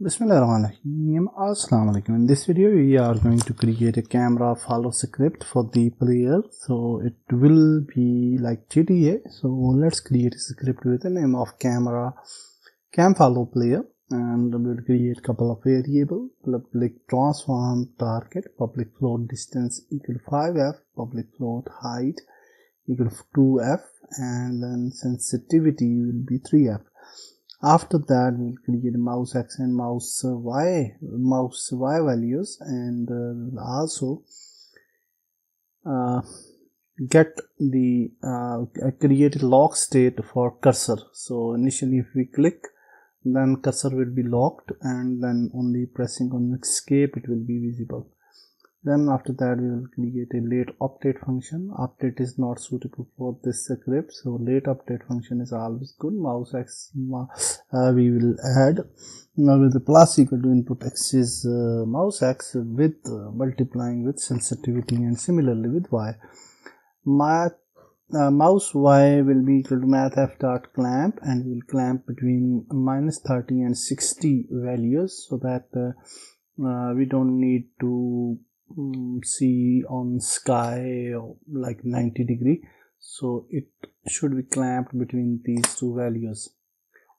Bismillahirrahmanirrahim. Assalamu alaikum. In this video we are going to create a camera follow script for the player. So it will be like GTA. So let's create a script with the name of cam follow player, and we'll create a couple of variables: public transform target, public float distance equal 5f, public float height equal 2f, and then sensitivity will be 3f. After that, we'll create mouse x and mouse y values, and we'll also get the create a lock state for cursor. So initially if we click, then cursor will be locked, and then only pressing on escape it will be visible. Then after that we will create a late update function. Update is not suitable for this script, so late update function is always good. Mouse x we will add now with the plus equal to input x is mouse x with multiplying with sensitivity, and similarly with y. Mouse y will be equal to mathf dot clamp, and we will clamp between -30 and 60 values, so that we don't need to see on sky like 90 degree, so it should be clamped between these two values,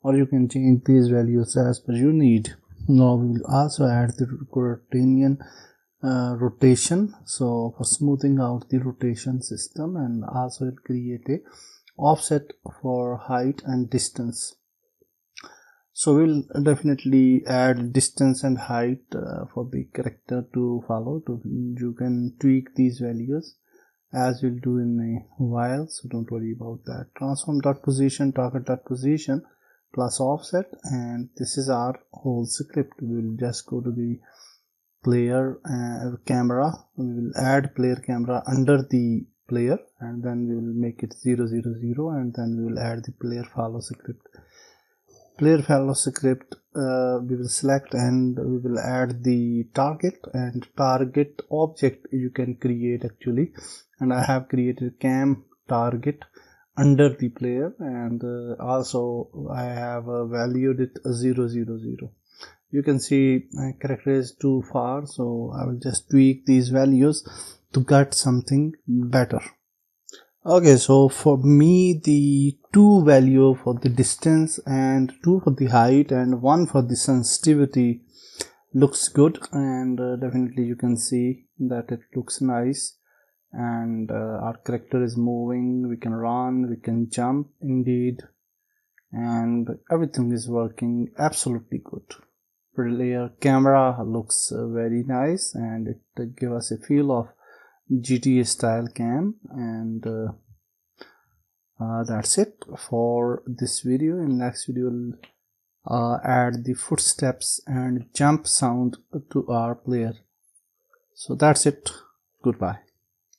or you can change these values as per your need. Now we will also add the rotation, so for smoothing out the rotation system, and also it create a offset for height and distance. So we'll definitely add distance and height for the character to follow. You can tweak these values as we'll do in a while, so don't worry about that. Transform dot position, target dot position plus offset, and this is our whole script. We will just go to the player camera. We will add player camera under the player, and then we will make it 0 0 0, and then we will add the player follow script. Player follow script we will select, and we will add the target, and target object you can create actually, and I have created cam target under the player, and also I have valued it 0 0 0. You can see my character is too far, so I will just tweak these values to get something better. Okay, so for me the 2 value for the distance and 2 for the height and 1 for the sensitivity looks good, and definitely you can see that it looks nice, and our character is moving, we can run, we can jump indeed, and everything is working absolutely good. Player camera looks very nice, and it gives us a feel of GTA style cam, and that's it for this video. In next video we'll add the footsteps and jump sound to our player. So that's it. Goodbye.